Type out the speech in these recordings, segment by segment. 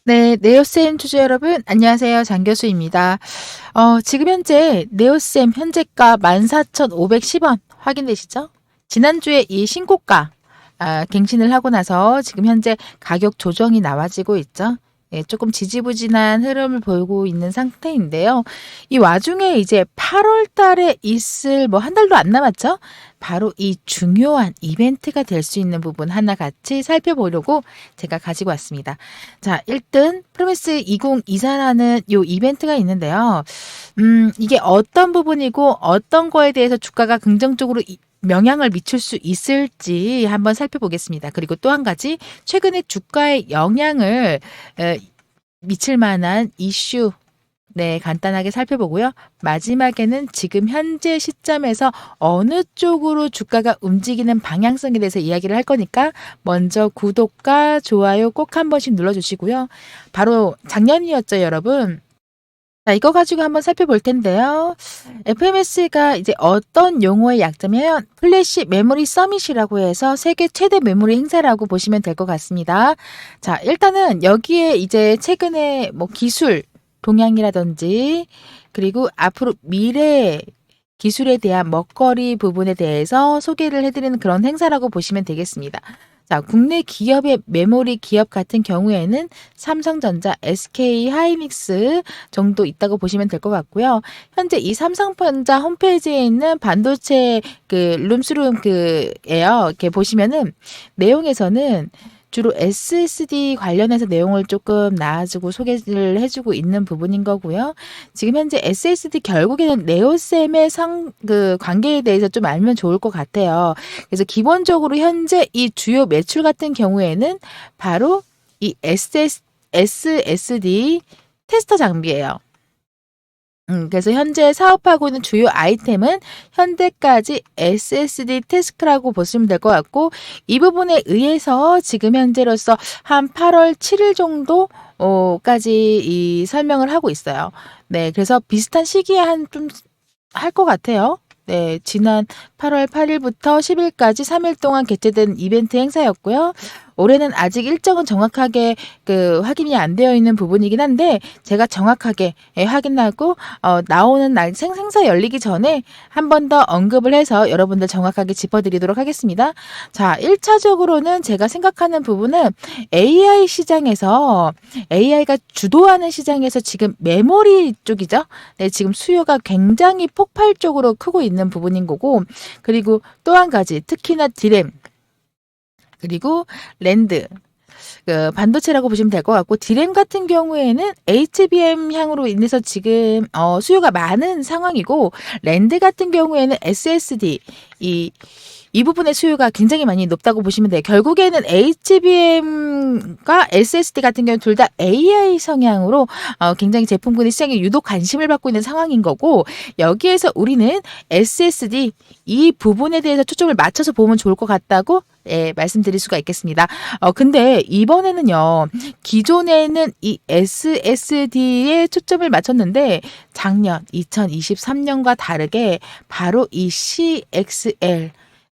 네, 네오쌤 주주 여러분, 안녕하세요. 장 교수입니다. 지금 현재 네오쌤 현재가 14,510원 확인되시죠? 지난주에 이 신고가 갱신을 하고 나서 지금 현재 가격 조정이 나와지고 있죠. 예, 조금 지지부진한 흐름을 보이고 있는 상태인데요. 이 와중에 이제 8월 달에 있을 뭐 한 달도 안 남았죠? 바로 이 중요한 이벤트가 될 수 있는 부분 하나 같이 살펴보려고 제가 가지고 왔습니다. 자, 1등 프로미스 2024라는 요 이벤트가 있는데요. 이게 어떤 부분이고 어떤 거에 대해서 주가가 긍정적으로 영향을 미칠 수 있을지 한번 살펴보겠습니다. 그리고 또 한 가지 최근에 주가에 영향을 미칠 만한 이슈 네, 간단하게 살펴보고요. 마지막에는 지금 현재 시점에서 어느 쪽으로 주가가 움직이는 방향성에 대해서 이야기를 할 거니까 먼저 구독과 좋아요 꼭 한 번씩 눌러주시고요. 바로 작년이었죠, 여러분. 자, 이거 가지고 한번 살펴볼 텐데요. FMS가 이제 어떤 용어의 약자면 플래시 메모리 서밋이라고 해서 세계 최대 메모리 행사라고 보시면 될 것 같습니다. 자, 일단은 여기에 이제 최근에 뭐 기술, 동향이라든지 그리고 앞으로 미래 기술에 대한 먹거리 부분에 대해서 소개를 해드리는 그런 행사라고 보시면 되겠습니다. 자, 국내 기업의 메모리 기업 같은 경우에는 삼성전자, SK 하이닉스 정도 있다고 보시면 될 것 같고요. 현재 이 삼성전자 홈페이지에 있는 반도체 그 룸스룸 그예요. 이렇게 보시면은 내용에서는 주로 SSD 관련해서 내용을 조금 나와주고 소개를 해주고 있는 부분인 거고요. 지금 현재 SSD 결국에는 네오셈의 관계에 대해서 좀 알면 좋을 것 같아요. 그래서 기본적으로 현재 이 주요 매출 같은 경우에는 바로 이 SSD 테스터 장비예요. 그래서 현재 사업하고 있는 주요 아이템은 현재까지 SSD 테스크라고 보시면 될 것 같고, 이 부분에 의해서 지금 현재로서 한 8월 7일 정도 까지 이 설명을 하고 있어요. 네, 그래서 비슷한 시기에 한 좀 할 것 같아요. 네, 지난 8월 8일부터 10일까지 3일 동안 개최된 이벤트 행사였고요. 올해는 아직 일정은 정확하게 확인이 안 되어 있는 부분이긴 한데 제가 정확하게 확인하고 나오는 날 행사 열리기 전에 한 번 더 언급을 해서 여러분들 정확하게 짚어드리도록 하겠습니다. 자, 1차적으로는 제가 생각하는 부분은 AI 시장에서 AI가 주도하는 시장에서 지금 메모리 쪽이죠. 네, 지금 수요가 굉장히 폭발적으로 크고 있는 부분인 거고, 그리고 또 한 가지 특히나 디램 그리고 랜드 반도체라고 보시면 될 것 같고, 디램 같은 경우에는 HBM 향으로 인해서 지금 수요가 많은 상황이고, 랜드 같은 경우에는 SSD 이 부분의 수요가 굉장히 많이 높다고 보시면 돼요. 결국에는 HBM과 SSD 같은 경우 둘 다 AI 성향으로 굉장히 제품군의 시장에 유독 관심을 받고 있는 상황인 거고, 여기에서 우리는 SSD 이 부분에 대해서 초점을 맞춰서 보면 좋을 것 같다고 말씀드릴 수가 있겠습니다. 근데 이번에는요, 기존에는 이 SSD에 초점을 맞췄는데 작년 2023년과 다르게 바로 이 CXL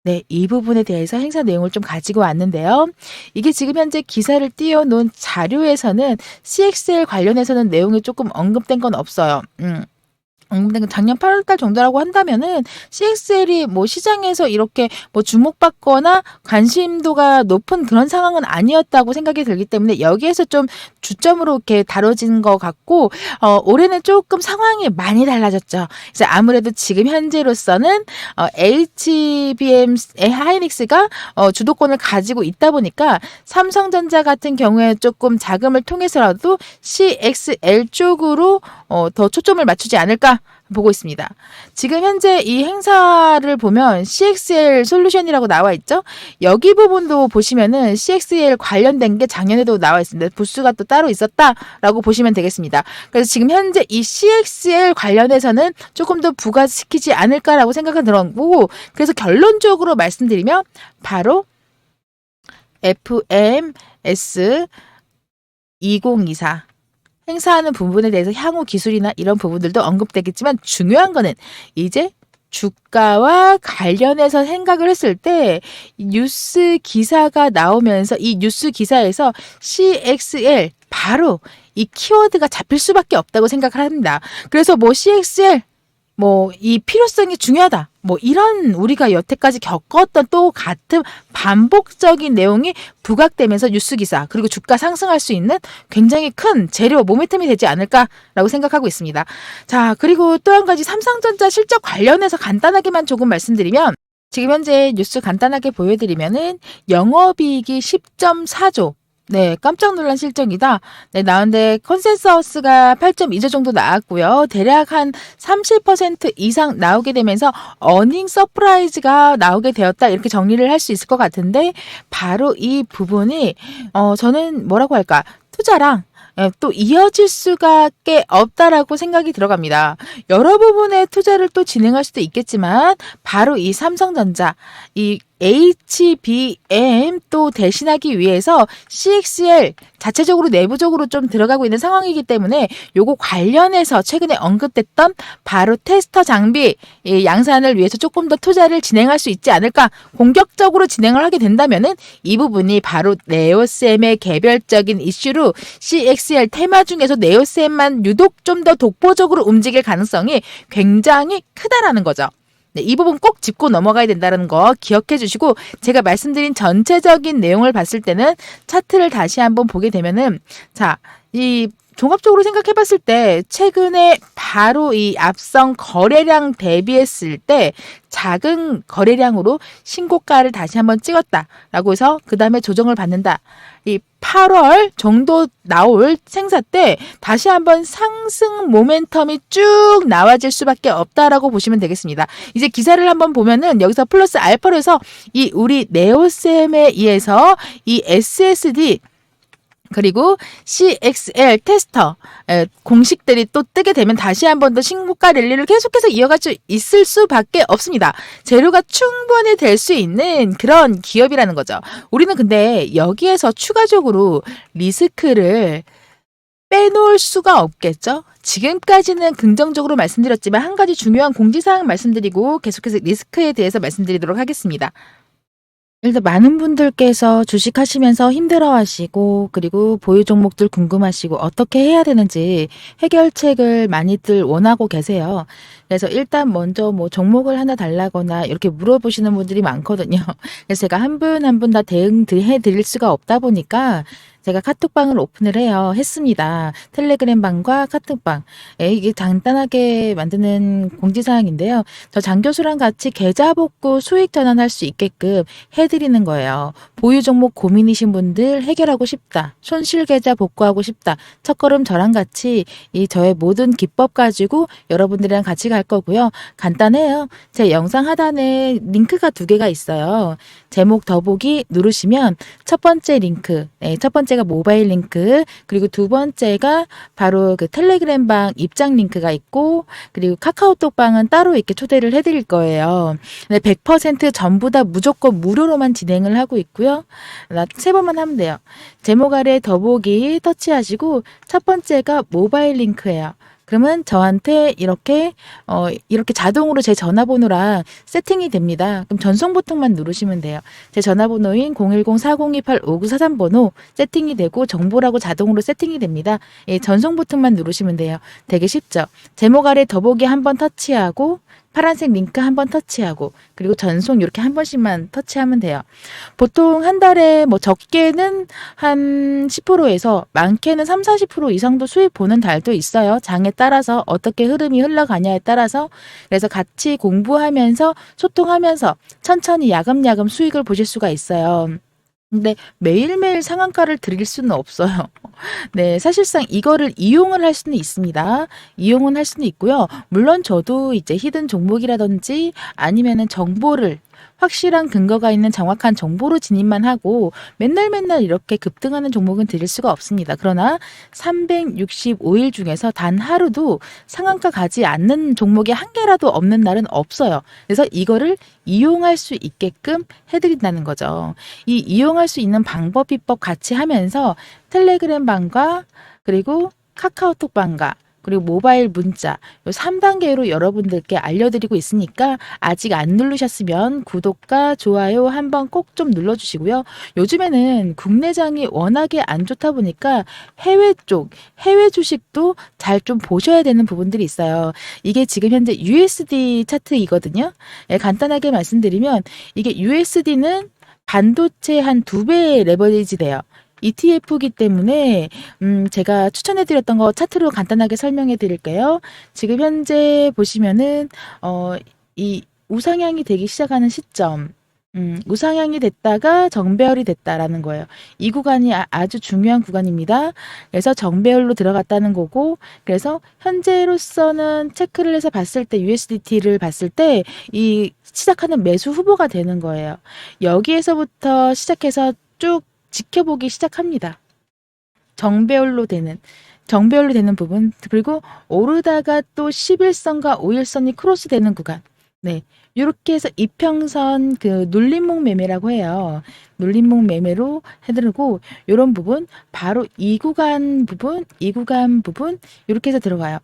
네, 이 부분에 대해서 행사 내용을 좀 가지고 왔는데요. 이게 지금 현재 기사를 띄워놓은 자료에서는 CXL 관련해서는 내용이 조금 언급된 건 없어요. 작년 8월 달 정도라고 한다면은 CXL이 뭐 시장에서 이렇게 뭐 주목받거나 관심도가 높은 그런 상황은 아니었다고 생각이 들기 때문에 여기에서 좀 주점으로 이렇게 다뤄진 것 같고, 올해는 조금 상황이 많이 달라졌죠. 그래서 아무래도 지금 현재로서는 HBM 하이닉스가 주도권을 가지고 있다 보니까 삼성전자 같은 경우에 조금 자금을 통해서라도 CXL 쪽으로 더 초점을 맞추지 않을까 보고 있습니다. 지금 현재 이 행사를 보면 CXL 솔루션이라고 나와 있죠. 여기 부분도 보시면은 CXL 관련된 게 작년에도 나와 있습니다. 부스가 또 따로 있었다라고 보시면 되겠습니다. 그래서 지금 현재 이 CXL 관련해서는 조금 더 부각시키지 않을까라고 생각은 들었고, 그래서 결론적으로 말씀드리면 바로 FMS 2024 행사하는 부분에 대해서 향후 기술이나 이런 부분들도 언급되겠지만, 중요한 거는 이제 주가와 관련해서 생각을 했을 때 뉴스 기사가 나오면서 이 뉴스 기사에서 CXL 바로 이 키워드가 잡힐 수밖에 없다고 생각을 합니다. 그래서 뭐 CXL 이 필요성이 중요하다. 이런 우리가 여태까지 겪었던 또 같은 반복적인 내용이 부각되면서 뉴스 기사 그리고 주가 상승할 수 있는 굉장히 큰 재료 모멘텀이 되지 않을까라고 생각하고 있습니다. 자, 그리고 또 한 가지 삼성전자 실적 관련해서 간단하게만 조금 말씀드리면 지금 현재 뉴스 간단하게 보여드리면은 영업이익이 10.4조. 네, 깜짝 놀란 실적이다. 네, 나왔는데 컨센서스가 8.2조 정도 나왔고요. 대략 한 30% 이상 나오게 되면서 어닝 서프라이즈가 나오게 되었다. 이렇게 정리를 할 수 있을 것 같은데 바로 이 부분이 저는 뭐라고 할까? 투자랑 또 이어질 수밖에 없다라고 생각이 들어갑니다. 여러 부분의 투자를 또 진행할 수도 있겠지만 바로 이 삼성전자, 이 HBM 또 대신하기 위해서 CXL 자체적으로 내부적으로 좀 들어가고 있는 상황이기 때문에 요거 관련해서 최근에 언급됐던 바로 테스터 장비 양산을 위해서 조금 더 투자를 진행할 수 있지 않을까, 공격적으로 진행을 하게 된다면은 이 부분이 바로 네오셈의 개별적인 이슈로 CXL 테마 중에서 네오셈만 유독 좀 더 독보적으로 움직일 가능성이 굉장히 크다라는 거죠. 네, 이 부분 꼭 짚고 넘어가야 된다는 거 기억해 주시고, 제가 말씀드린 전체적인 내용을 봤을 때는 차트를 다시 한번 보게 되면은 이 종합적으로 생각해 봤을 때 최근에 바로 이 앞선 거래량 대비했을 때 작은 거래량으로 신고가를 다시 한번 찍었다라고 해서 그 다음에 조정을 받는다. 이 8월 정도 나올 생사 때 다시 한번 상승 모멘텀이 쭉 나와질 수밖에 없다라고 보시면 되겠습니다. 이제 기사를 한번 보면은 여기서 플러스 알파로 해서 이 우리 네오셈에 의해서 이 SSD 그리고 CXL 테스터 공식들이 또 뜨게 되면 다시 한 번 더 신고가 랠리를 계속해서 이어갈 수 있을 수밖에 없습니다. 재료가 충분히 될 수 있는 그런 기업이라는 거죠. 우리는 근데 여기에서 추가적으로 리스크를 빼놓을 수가 없겠죠. 지금까지는 긍정적으로 말씀드렸지만 한 가지 중요한 공지사항 말씀드리고 계속해서 리스크에 대해서 말씀드리도록 하겠습니다. 일단 많은 분들께서 주식하시면서 힘들어하시고 그리고 보유 종목들 궁금하시고 어떻게 해야 되는지 해결책을 많이들 원하고 계세요. 그래서 일단 먼저 종목을 하나 달라거나 이렇게 물어보시는 분들이 많거든요. 그래서 제가 한 분 한 분 다 대응해 드릴 수가 없다 보니까 제가 카톡방을 오픈을 했습니다. 텔레그램 방과 카톡방. 이게 간단하게 만드는 공지사항인데요. 저 장 교수랑 같이 계좌 복구 수익 전환할 수 있게끔 해드리는 거예요. 보유 종목 고민이신 분들 해결하고 싶다. 손실 계좌 복구하고 싶다. 첫걸음 저랑 같이 이 저의 모든 기법 가지고 여러분들이랑 같이 갈 거고요. 간단해요. 제 영상 하단에 링크가 2개가 있어요. 제목 더보기 누르시면 첫 번째 링크, 첫 번째가 모바일 링크, 그리고 두 번째가 바로 그 텔레그램 방 입장 링크가 있고, 그리고 카카오톡 방은 따로 이렇게 초대를 해드릴 거예요. 100% 전부 다 무조건 무료로만 진행을 하고 있고요. 3번만 하면 돼요. 제목 아래 더보기 터치하시고 첫 번째가 모바일 링크예요. 그러면 저한테 이렇게 자동으로 제 전화번호랑 세팅이 됩니다. 그럼 전송 버튼만 누르시면 돼요. 제 전화번호인 010-4028-5943번호 세팅이 되고 정보라고 자동으로 세팅이 됩니다. 전송 버튼만 누르시면 돼요. 되게 쉽죠? 제목 아래 더보기 한번 터치하고 파란색 링크 한번 터치하고 그리고 전송 이렇게 한 번씩만 터치하면 돼요. 보통 한 달에 적게는 한 10%에서 많게는 30-40% 이상도 수익 보는 달도 있어요. 장에 따라서 어떻게 흐름이 흘러가냐에 따라서. 그래서 같이 공부하면서 소통하면서 천천히 야금야금 수익을 보실 수가 있어요. 근데 매일매일 상한가를 드릴 수는 없어요. 네, 사실상 이거를 이용을 할 수는 있습니다. 이용은 할 수는 있고요. 물론 저도 이제 히든 종목이라든지 아니면은 정보를 확실한 근거가 있는 정확한 정보로 진입만 하고 맨날 이렇게 급등하는 종목은 드릴 수가 없습니다. 그러나 365일 중에서 단 하루도 상한가 가지 않는 종목이 한 개라도 없는 날은 없어요. 그래서 이거를 이용할 수 있게끔 해드린다는 거죠. 이 이용할 수 있는 방법, 비법 같이 하면서 텔레그램 방과 그리고 카카오톡 방과 그리고 모바일 문자 요 3단계로 여러분들께 알려드리고 있으니까 아직 안 누르셨으면 구독과 좋아요 한번 꼭 좀 눌러주시고요. 요즘에는 국내장이 워낙에 안 좋다 보니까 해외 주식도 잘 좀 보셔야 되는 부분들이 있어요. 이게 지금 현재 USD 차트이거든요. 예, 간단하게 말씀드리면 이게 USD는 반도체 한 2배 레버리지 돼요. ETF이기 때문에 제가 추천해 드렸던 거 차트로 간단하게 설명해 드릴게요. 지금 현재 보시면은 이 우상향이 되기 시작하는 시점 우상향이 됐다가 정배열이 됐다라는 거예요. 이 구간이 아주 중요한 구간입니다. 그래서 정배열로 들어갔다는 거고, 그래서 현재로서는 체크를 해서 봤을 때 USDT를 봤을 때 이 시작하는 매수 후보가 되는 거예요. 여기에서부터 시작해서 쭉 지켜보기 시작합니다. 정배열로 되는 부분, 그리고 오르다가 또 11선과 5일선이 크로스 되는 구간. 네. 이렇게 해서 이평선 그 눌림목 매매라고 해요. 눌림목 매매로 해드리고 이런 부분 바로 이 구간 부분 이렇게 해서 들어가요.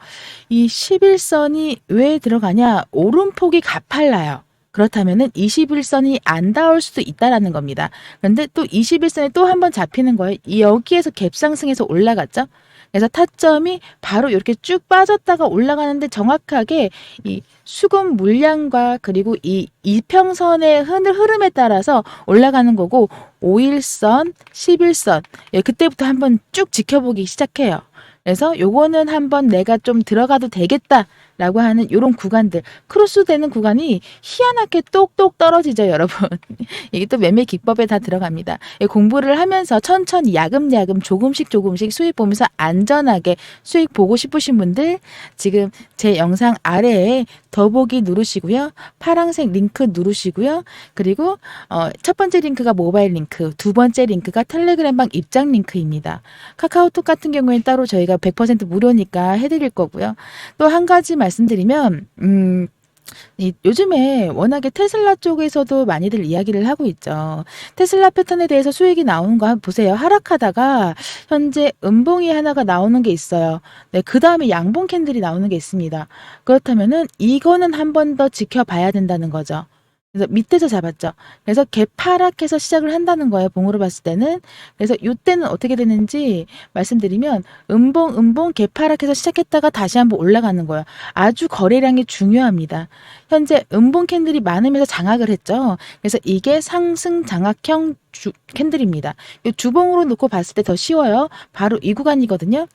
이 11선이 왜 들어가냐? 오름폭이 가팔라요. 그렇다면은 21선이 안 닿을 수도 있다라는 겁니다. 그런데 또 21선이 또 한 번 잡히는 거예요. 여기에서 갭 상승해서 올라갔죠. 그래서 타점이 바로 이렇게 쭉 빠졌다가 올라가는데 정확하게 이 수급 물량과 그리고 이 이평선의 흐름에 따라서 올라가는 거고 5일선, 11선 그때부터 한번 쭉 지켜보기 시작해요. 그래서 요거는 한번 내가 좀 들어가도 되겠다라고 하는 이런 구간들 크로스 되는 구간이 희한하게 똑똑 떨어지죠, 여러분. 이게 또 매매 기법에 다 들어갑니다. 공부를 하면서 천천히 야금야금 조금씩 수익 보면서 안전하게 수익 보고 싶으신 분들 지금 제 영상 아래에 더보기 누르시고요. 파란색 링크 누르시고요. 그리고 첫 번째 링크가 모바일 링크, 두 번째 링크가 텔레그램방 입장 링크입니다. 카카오톡 같은 경우에는 따로 저희가 100% 무료니까 해드릴 거고요. 또 한 가지 말씀드리면 요즘에 워낙에 테슬라 쪽에서도 많이들 이야기를 하고 있죠. 테슬라 패턴에 대해서 수익이 나오는 거 한번 보세요. 하락하다가 현재 음봉이 하나가 나오는 게 있어요. 네, 그 다음에 양봉 캔들이 나오는 게 있습니다. 그렇다면은 이거는 한 번 더 지켜봐야 된다는 거죠. 그래서 밑에서 잡았죠. 그래서 개파락해서 시작을 한다는 거예요. 봉으로 봤을 때는. 그래서 이때는 어떻게 되는지 말씀드리면 음봉 개파락해서 시작했다가 다시 한번 올라가는 거예요. 아주 거래량이 중요합니다. 현재 음봉 캔들이 많으면서 장악을 했죠. 그래서 이게 상승 장악형 캔들입니다. 이 주봉으로 놓고 봤을 때 더 쉬워요. 바로 이 구간이거든요.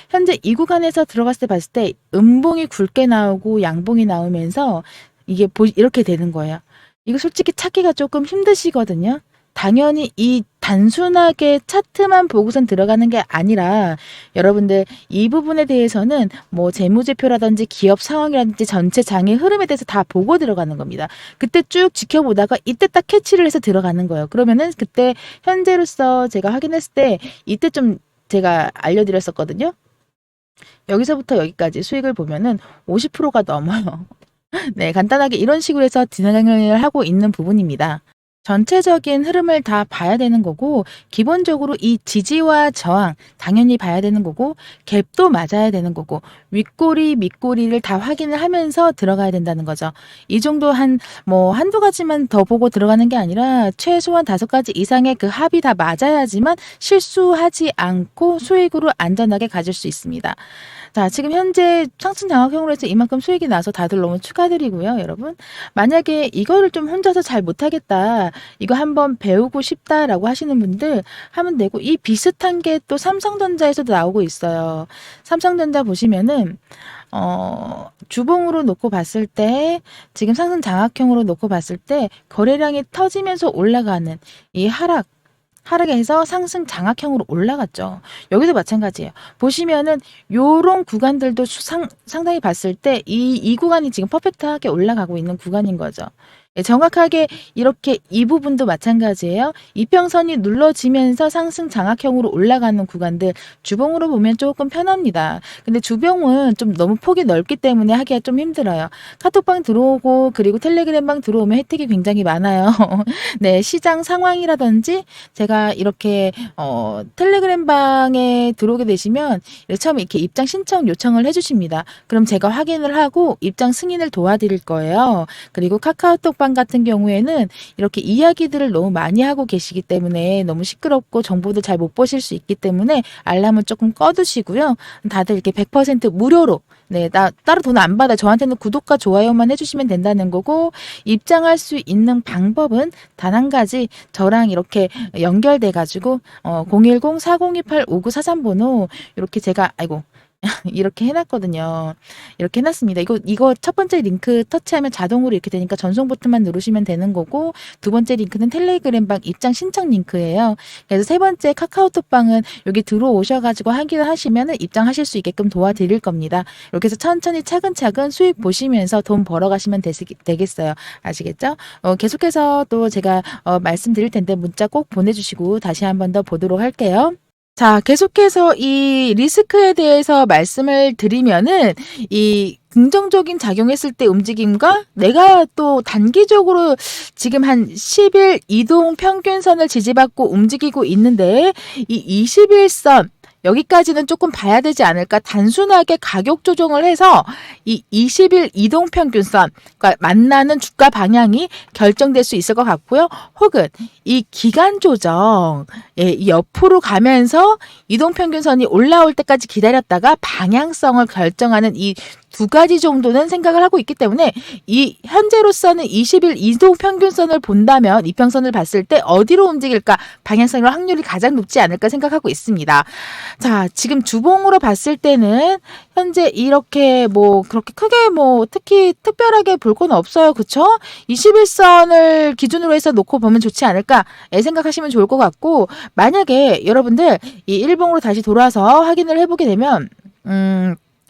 현재 이 구간에서 들어갔을 때 봤을 때 음봉이 굵게 나오고 양봉이 나오면서 이게 이렇게 되는 거예요. 이거 솔직히 찾기가 조금 힘드시거든요. 당연히 이 단순하게 차트만 보고선 들어가는 게 아니라 여러분들 이 부분에 대해서는 뭐 재무제표라든지 기업 상황이라든지 전체 장의 흐름에 대해서 다 보고 들어가는 겁니다. 그때 쭉 지켜보다가 이때 딱 캐치를 해서 들어가는 거예요. 그러면은 그때 현재로서 제가 확인했을 때 이때 좀 제가 알려드렸었거든요. 여기서부터 여기까지 수익을 보면은 50%가 넘어요. 네, 간단하게 이런 식으로 해서 진행을 하고 있는 부분입니다. 전체적인 흐름을 다 봐야 되는 거고 기본적으로 이 지지와 저항 당연히 봐야 되는 거고 갭도 맞아야 되는 거고 윗꼬리 밑꼬리를 다 확인을 하면서 들어가야 된다는 거죠. 이 정도 한두 가지만 더 보고 들어가는 게 아니라 최소한 5가지 이상의 그 합이 다 맞아야지만 실수하지 않고 수익으로 안전하게 가질 수 있습니다. 자, 지금 현재 상승 장악형으로 해서 이만큼 수익이 나서 다들 너무 축하드리고요, 여러분. 만약에 이거를 좀 혼자서 잘 못하겠다, 이거 한번 배우고 싶다라고 하시는 분들 하면 되고, 이 비슷한 게 또 삼성전자에서도 나오고 있어요. 삼성전자 보시면은, 주봉으로 놓고 봤을 때, 지금 상승 장악형으로 놓고 봤을 때, 거래량이 터지면서 올라가는 이 하락에서 상승 장악형으로 올라갔죠. 여기도 마찬가지예요. 보시면은 요런 구간들도 상당히 봤을 때 이 구간이 지금 퍼펙트하게 올라가고 있는 구간인 거죠. 네, 정확하게 이렇게 이 부분도 마찬가지예요. 이평선이 눌러지면서 상승 장악형으로 올라가는 구간들 주봉으로 보면 조금 편합니다. 근데 주봉은 좀 너무 폭이 넓기 때문에 하기가 좀 힘들어요. 카톡방 들어오고 그리고 텔레그램방 들어오면 혜택이 굉장히 많아요. 네, 시장 상황이라든지 제가 이렇게 텔레그램방에 들어오게 되시면 처음에 이렇게 입장 신청 요청을 해주십니다. 그럼 제가 확인을 하고 입장 승인을 도와드릴 거예요. 그리고 카카오톡방 같은 경우에는 이렇게 이야기들을 너무 많이 하고 계시기 때문에 너무 시끄럽고 정보도 잘 못 보실 수 있기 때문에 알람은 조금 꺼두시고요. 다들 이렇게 100% 무료로 네, 따로 돈 안 받아. 저한테는 구독과 좋아요만 해주시면 된다는 거고, 입장할 수 있는 방법은 단 한 가지, 저랑 이렇게 연결돼가지고, 010-4028-5943 번호, 이렇게 제가, 아이고, 이렇게 해놨거든요. 이렇게 해놨습니다. 이거 첫 번째 링크 터치하면 자동으로 이렇게 되니까 전송 버튼만 누르시면 되는 거고, 두 번째 링크는 텔레그램방 입장 신청 링크예요. 그래서 세 번째 카카오톡방은 여기 들어오셔가지고 확인을 하시면 입장하실 수 있게끔 도와드릴 겁니다. 이렇게 해서 천천히 차근차근 수익 보시면서 돈 벌어가시면 되겠어요. 아시겠죠? 계속해서 또 제가 말씀드릴 텐데 문자 꼭 보내주시고 다시 한 번 더 보도록 할게요. 자, 계속해서 이 리스크에 대해서 말씀을 드리면은 이 긍정적인 작용했을 때 움직임과 내가 또 단기적으로 지금 한 10일 이동 평균선을 지지받고 움직이고 있는데 이 21선 여기까지는 조금 봐야 되지 않을까? 단순하게 가격 조정을 해서 이 20일 이동평균선, 그러니까 만나는 주가 방향이 결정될 수 있을 것 같고요. 혹은 이 기간 조정, 이 옆으로 가면서 이동평균선이 올라올 때까지 기다렸다가 방향성을 결정하는 이 두 가지 정도는 생각을 하고 있기 때문에 이 현재로서는 20일 이동평균선을 본다면 이평선을 봤을 때 어디로 움직일까 방향성의 확률이 가장 높지 않을까 생각하고 있습니다. 자, 지금 주봉으로 봤을 때는 현재 이렇게 그렇게 크게 특히 특별하게 볼 건 없어요. 그쵸? 21선을 기준으로 해서 놓고 보면 좋지 않을까 생각하시면 좋을 것 같고, 만약에 여러분들 이 일봉으로 다시 돌아서 확인을 해보게 되면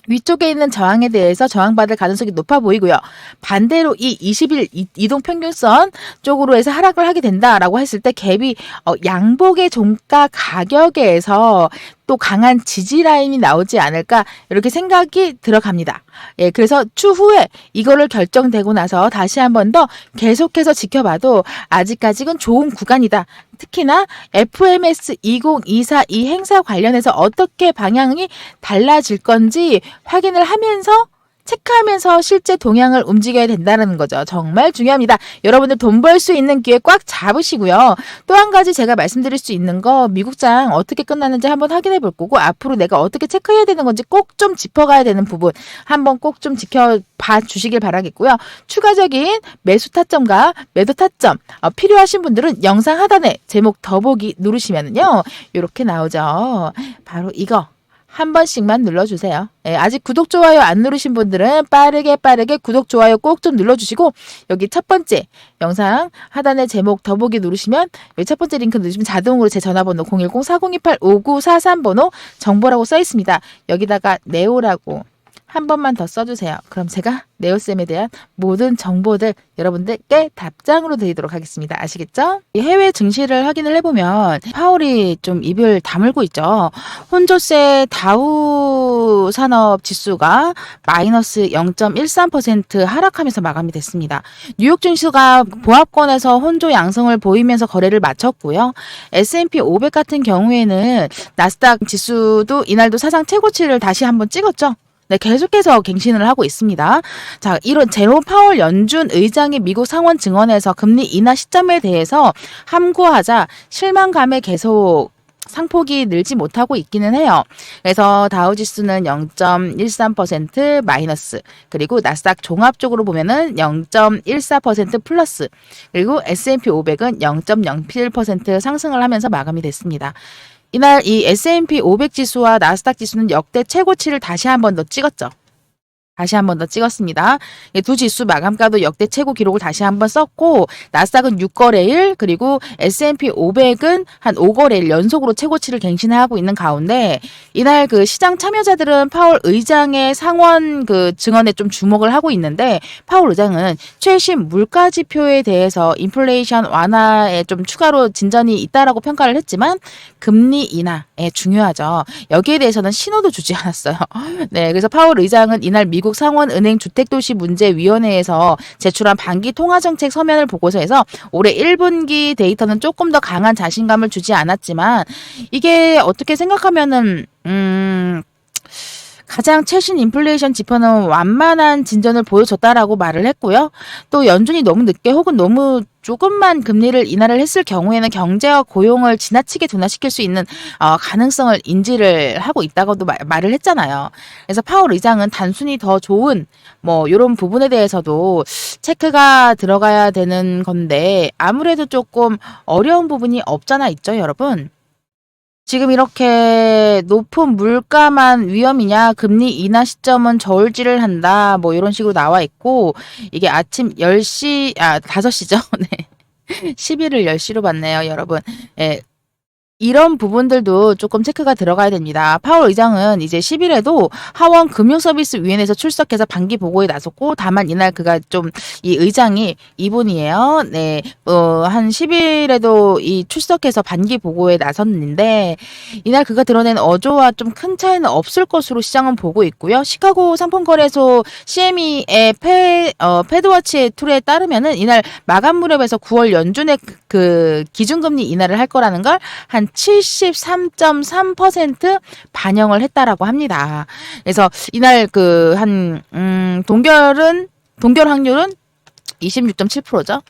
위쪽에 있는 저항에 대해서 저항받을 가능성이 높아 보이고요. 반대로 이 20일 이동평균선 쪽으로 해서 하락을 하게 된다라고 했을 때 갭이 양복의 종가 가격에서 또 강한 지지 라인이 나오지 않을까 이렇게 생각이 들어갑니다. 예, 그래서 추후에 이거를 결정되고 나서 다시 한 번 더 계속해서 지켜봐도 아직까지는 좋은 구간이다. 특히나 FMS 2024 이 행사 관련해서 어떻게 방향이 달라질 건지 확인을 하면서 체크하면서 실제 동향을 움직여야 된다는 거죠. 정말 중요합니다. 여러분들 돈 벌 수 있는 기회 꽉 잡으시고요. 또 한 가지 제가 말씀드릴 수 있는 거 미국장 어떻게 끝났는지 한번 확인해 볼 거고 앞으로 내가 어떻게 체크해야 되는 건지 꼭 좀 짚어가야 되는 부분 한번 꼭 좀 지켜봐 주시길 바라겠고요. 추가적인 매수 타점과 매도 타점 필요하신 분들은 영상 하단에 제목 더보기 누르시면은요. 이렇게 나오죠. 바로 이거. 한 번씩만 눌러주세요. 예, 아직 구독, 좋아요 안 누르신 분들은 빠르게 구독, 좋아요 꼭 좀 눌러주시고 여기 첫 번째 영상 하단에 제목 더보기 누르시면 여기 첫 번째 링크 누르시면 자동으로 제 전화번호 010-4028-5943 번호 정보라고 써 있습니다. 여기다가 네오라고 한 번만 더 써주세요. 그럼 제가 네오쌤에 대한 모든 정보들 여러분들께 답장으로 드리도록 하겠습니다. 아시겠죠? 해외 증시를 확인을 해보면 파월이 좀 입을 다물고 있죠. 혼조세 다우 산업 지수가 마이너스 0.13% 하락하면서 마감이 됐습니다. 뉴욕 증시가 보합권에서 혼조 양성을 보이면서 거래를 마쳤고요. S&P 500 같은 경우에는 나스닥 지수도 이날도 사상 최고치를 다시 한번 찍었죠. 네, 계속해서 갱신을 하고 있습니다. 자, 이런 제롬 파월 연준 의장이 미국 상원 증언에서 금리 인하 시점에 대해서 함구하자 실망감에 계속 상폭이 늘지 못하고 있기는 해요. 그래서 다우지수는 0.13% 마이너스, 그리고 나스닥 종합적으로 보면은 0.14% 플러스, 그리고 S&P 500은 0.07% 상승을 하면서 마감이 됐습니다. 이날 이 S&P 500 지수와 나스닥 지수는 역대 최고치를 다시 한 번 더 찍었죠. 다시 한 번 더 찍었습니다. 두 지수 마감가도 역대 최고 기록을 다시 한 번 썼고 나스닥은 6거래일 그리고 S&P 500은 한 5거래일 연속으로 최고치를 갱신하고 있는 가운데 이날 그 시장 참여자들은 파월 의장의 상원 그 증언에 좀 주목을 하고 있는데 파월 의장은 최신 물가 지표에 대해서 인플레이션 완화에 좀 추가로 진전이 있다라고 평가를 했지만 금리 인하에 중요하죠. 여기에 대해서는 신호도 주지 않았어요. 네, 그래서 파월 의장은 이날 미국 상원은행 주택도시문제위원회에서 제출한 반기 통화정책 서면을 보고서에서 올해 1분기 데이터는 조금 더 강한 자신감을 주지 않았지만 이게 어떻게 생각하면은 가장 최신 인플레이션 지표는 완만한 진전을 보여줬다라고 말을 했고요. 또 연준이 너무 늦게 혹은 너무 조금만 금리를 인하를 했을 경우에는 경제와 고용을 지나치게 둔화시킬 수 있는 가능성을 인지를 하고 있다고도 말을 했잖아요. 그래서 파월 의장은 단순히 더 좋은 뭐 이런 부분에 대해서도 체크가 들어가야 되는 건데 아무래도 조금 어려운 부분이 없잖아 있죠, 여러분. 지금 이렇게 높은 물가만 위험이냐, 금리 인하 시점은 저울질을 한다, 뭐 이런 식으로 나와 있고, 이게 아침 10시, 5시죠? 네. 11을 10시로 봤네요, 여러분. 예. 이런 부분들도 조금 체크가 들어가야 됩니다. 파월 의장은 이제 10일에도 하원 금융서비스위원회에서 출석해서 반기 보고에 나섰고 다만 이날 그가 좀 이 의장이 이분이에요. 네, 한 10일에도 이 출석해서 반기 보고에 나섰는데 이날 그가 드러낸 어조와 좀 큰 차이는 없을 것으로 시장은 보고 있고요. 시카고 상품거래소 CME의 패드워치 툴에 따르면은 이날 마감 무렵에서 9월 연준의 그 기준금리 인하를 할 거라는 걸 한 73.3% 반영을 했다라고 합니다. 그래서 이날 그 동결 확률은 26.7%죠.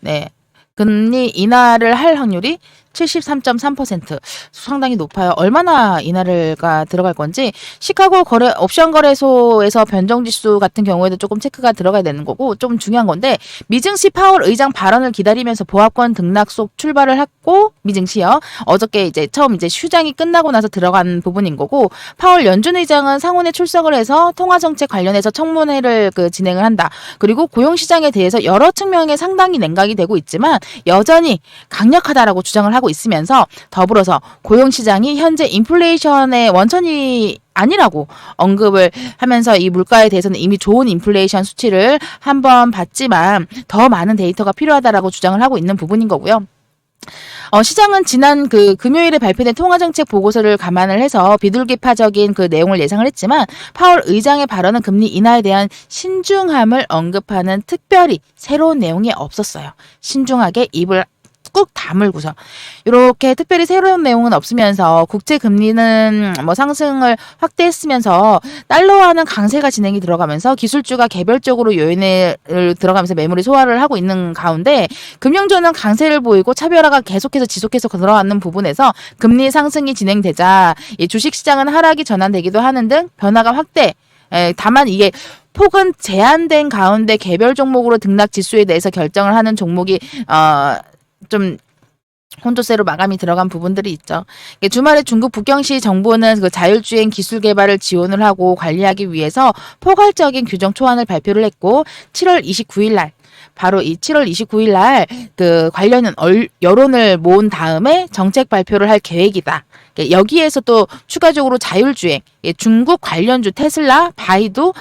네. 금리 인하를 할 확률이 73.3% 상당히 높아요. 얼마나 인하가 들어갈 건지 시카고 옵션 거래소에서 변동 지수 같은 경우에도 조금 체크가 들어가야 되는 거고 좀 중요한 건데 미증시 파월 의장 발언을 기다리면서 보합권 등락 속 출발을 했고 미증시요. 어저께 이제 처음 이제 휴장이 끝나고 나서 들어간 부분인 거고 파월 연준 의장은 상원에 출석을 해서 통화 정책 관련해서 청문회를 진행을 한다. 그리고 고용 시장에 대해서 여러 측면에 상당히 냉각이 되고 있지만 여전히 강력하다라고 주장을 하고 있으면서 더불어서 고용시장이 현재 인플레이션의 원천이 아니라고 언급을 하면서 이 물가에 대해서는 이미 좋은 인플레이션 수치를 한번 봤지만 더 많은 데이터가 필요하다라고 주장을 하고 있는 부분인 거고요. 시장은 지난 금요일에 발표된 통화정책 보고서를 감안을 해서 비둘기파적인 내용을 예상을 했지만 파월 의장의 발언은 금리 인하에 대한 신중함을 언급하는 특별히 새로운 내용이 없었어요. 신중하게 입을 꾹 다물고서 이렇게 특별히 새로운 내용은 없으면서 국채 금리는 상승을 확대했으면서 달러화는 강세가 진행이 들어가면서 기술주가 개별적으로 요인을 들어가면서 매물이 소화를 하고 있는 가운데 금융주는 강세를 보이고 차별화가 계속해서 지속해서 들어가는 부분에서 금리 상승이 진행되자 주식시장은 하락이 전환되기도 하는 등 변화가 확대. 다만 이게 폭은 제한된 가운데 개별 종목으로 등락 지수에 대해서 결정을 하는 종목이 좀 혼조세로 마감이 들어간 부분들이 있죠. 주말에 중국 북경시 정부는 자율주행 기술 개발을 지원을 하고 관리하기 위해서 포괄적인 규정 초안을 발표를 했고 7월 29일 날 바로 이 7월 29일 날 관련 여론을 모은 다음에 정책 발표를 할 계획이다. 여기에서 또 추가적으로 자율주행, 중국 관련주 테슬라, 바이두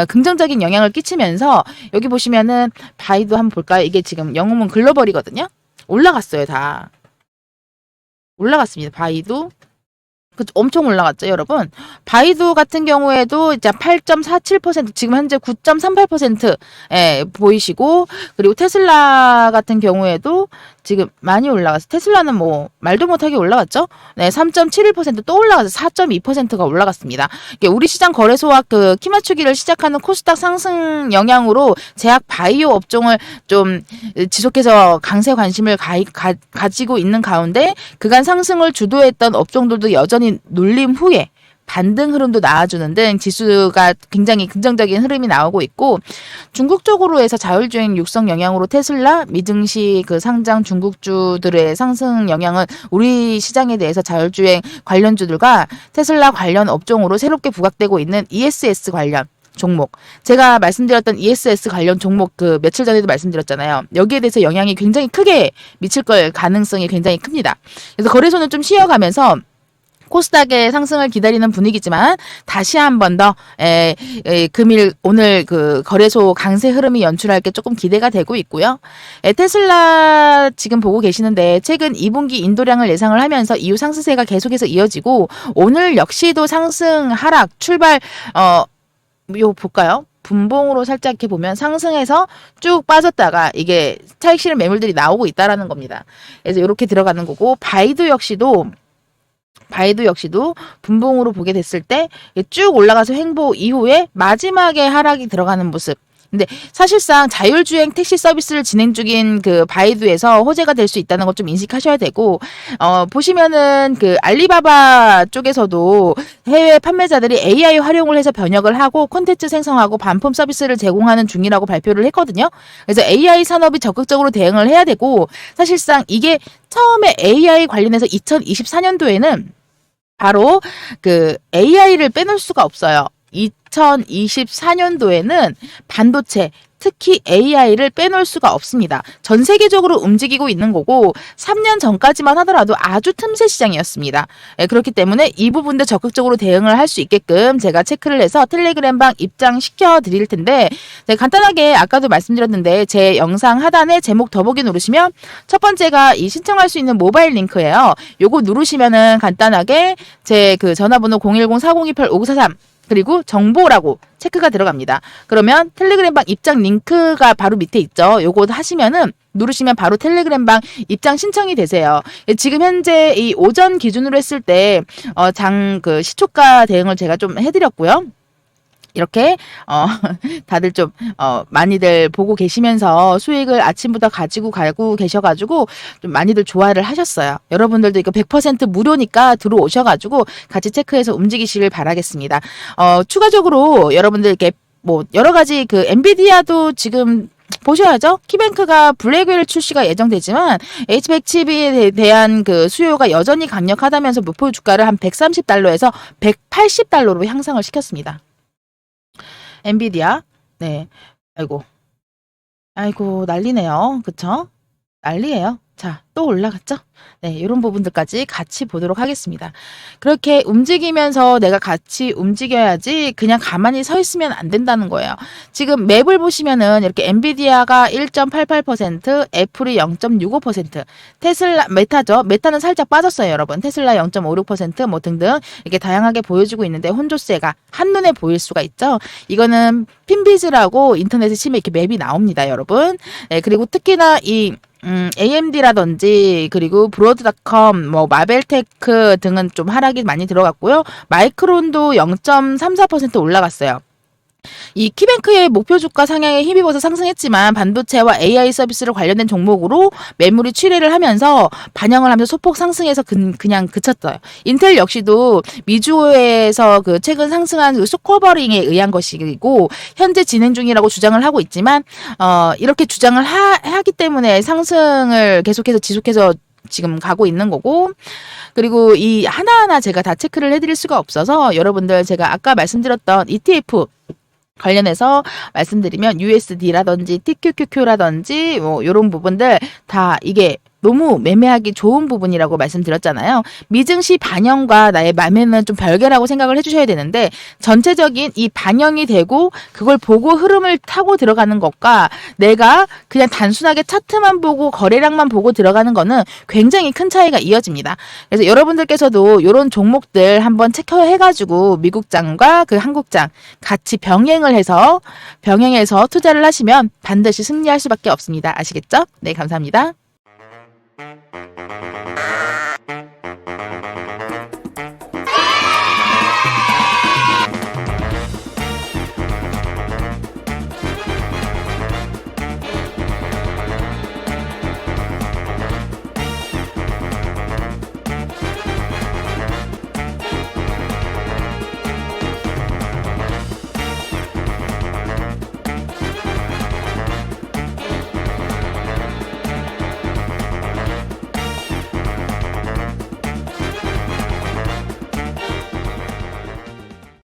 긍정적인 영향을 끼치면서 여기 보시면은 바이두 한번 볼까요? 이게 지금 영웅은 글로벌이거든요. 올라갔어요, 다. 올라갔습니다. 바이두. 엄청 올라갔죠, 여러분. 바이두 같은 경우에도 이제 8.47%, 지금 현재 9.38% 보이시고, 그리고 테슬라 같은 경우에도 지금 많이 올라갔어요. 테슬라는 말도 못하게 올라갔죠? 네, 3.71% 또 올라가서 4.2%가 올라갔습니다. 우리 시장 거래소와 키 맞추기를 시작하는 코스닥 상승 영향으로 제약 바이오 업종을 좀 지속해서 강세 관심을 가지고 있는 가운데 그간 상승을 주도했던 업종들도 여전히 눌림 후에 반등 흐름도 나와주는 등 지수가 굉장히 긍정적인 흐름이 나오고 있고 중국 쪽으로 해서 자율주행 육성 영향으로 테슬라, 미증시 상장 중국주들의 상승 영향은 우리 시장에 대해서 자율주행 관련주들과 테슬라 관련 업종으로 새롭게 부각되고 있는 ESS 관련 종목. 제가 말씀드렸던 ESS 관련 종목 그 며칠 전에도 말씀드렸잖아요. 여기에 대해서 영향이 굉장히 크게 미칠 걸 가능성이 굉장히 큽니다. 그래서 거래소는 좀 쉬어가면서 코스닥의 상승을 기다리는 분위기지만 다시 한 번 더 금일 오늘 그 거래소 강세 흐름이 연출할 게 조금 기대가 되고 있고요. 테슬라 지금 보고 계시는데 최근 2분기 인도량을 예상을 하면서 이후 상승세가 계속해서 이어지고 오늘 역시도 상승 하락 출발 요 볼까요? 분봉으로 살짝 이렇게 보면 상승해서 쭉 빠졌다가 이게 차익 실현 매물들이 나오고 있다라는 겁니다. 그래서 이렇게 들어가는 거고 바이두 역시도 분봉으로 보게 됐을 때 쭉 올라가서 횡보 이후에 마지막에 하락이 들어가는 모습. 근데 사실상 자율주행 택시 서비스를 진행 중인 그 바이두에서 호재가 될 수 있다는 것 좀 인식하셔야 되고, 보시면은 그 알리바바 쪽에서도 해외 판매자들이 AI 활용을 해서 번역을 하고 콘텐츠 생성하고 반품 서비스를 제공하는 중이라고 발표를 했거든요. 그래서 AI 산업이 적극적으로 대응을 해야 되고, 사실상 이게 처음에 AI 관련해서 2024년도에는 바로 그 AI를 빼놓을 수가 없어요. 2024년도에는 반도체, 특히 AI를 빼놓을 수가 없습니다. 전 세계적으로 움직이고 있는 거고 3년 전까지만 하더라도 아주 틈새 시장이었습니다. 그렇기 때문에 이 부분도 적극적으로 대응을 할 수 있게끔 제가 체크를 해서 텔레그램방 입장시켜 드릴 텐데 제가 간단하게 아까도 말씀드렸는데 제 영상 하단에 제목 더보기 누르시면 첫 번째가 이 신청할 수 있는 모바일 링크예요. 요거 누르시면은 간단하게 제 그 전화번호 010-4028-5943 그리고 정보라고 체크가 들어갑니다. 그러면 텔레그램방 입장 링크가 바로 밑에 있죠. 요거 하시면은 누르시면 바로 텔레그램방 입장 신청이 되세요. 지금 현재 이 오전 기준으로 했을 때 그 시초가 대응을 제가 좀 해드렸고요. 이렇게 다들 좀 많이들 보고 계시면서 수익을 아침부터 가지고 가고 계셔가지고 좀 많이들 좋아를 하셨어요. 여러분들도 이거 100% 무료니까 들어오셔가지고 같이 체크해서 움직이시길 바라겠습니다. 추가적으로 여러분들 이렇게 뭐 여러 가지 그 엔비디아도 지금 보셔야죠. 키뱅크가 블랙웰 출시가 예정되지만 H100칩에 대한 그 수요가 여전히 강력하다면서 목표 주가를 한 130달러에서 180달러로 향상을 시켰습니다. 엔비디아. 네. 아이고, 난리네요. 그쵸? 난리예요. 자, 또 올라갔죠? 네, 이런 부분들까지 같이 보도록 하겠습니다. 그렇게 움직이면서 내가 같이 움직여야지 그냥 가만히 서 있으면 안 된다는 거예요. 지금 맵을 보시면은 이렇게 엔비디아가 1.88%, 애플이 0.65%, 테슬라, 메타죠. 메타는 살짝 빠졌어요, 여러분. 테슬라 0.56%, 뭐 등등 이렇게 다양하게 보여주고 있는데 혼조세가 한눈에 보일 수가 있죠. 이거는 핀비즈라고 인터넷에 치면 이렇게 맵이 나옵니다, 여러분. 네, 그리고 특히나 이 AMD라든지 그리고 브로드닷컴, 뭐 마벨테크 등은 좀 하락이 많이 들어갔고요. 마이크론도 0.34% 올라갔어요. 이 키뱅크의 목표 주가 상향에 힘입어서 상승했지만 반도체와 AI 서비스를 관련된 종목으로 매물이 출회를 하면서 반영을 하면서 소폭 상승해서 그냥 그쳤어요. 인텔 역시도 미주에서 그 최근 상승한 그 쇼커버링에 의한 것이고 현재 진행 중이라고 주장을 하고 있지만 이렇게 주장을 하기 때문에 상승을 계속해서 지속해서 지금 가고 있는 거고 그리고 이 하나하나 제가 다 체크를 해드릴 수가 없어서 여러분들 제가 아까 말씀드렸던 ETF 관련해서 말씀드리면 USD라든지 TQQQ라든지 뭐 이런 부분들 다 이게 너무 매매하기 좋은 부분이라고 말씀드렸잖아요. 미증시 반영과 나의 매매는 좀 별개라고 생각을 해주셔야 되는데 전체적인 이 반영이 되고 그걸 보고 흐름을 타고 들어가는 것과 내가 그냥 단순하게 차트만 보고 거래량만 보고 들어가는 거는 굉장히 큰 차이가 이어집니다. 그래서 여러분들께서도 이런 종목들 한번 체크해가지고 미국장과 그 한국장 같이 병행해서 투자를 하시면 반드시 승리할 수밖에 없습니다. 아시겠죠? 네, 감사합니다.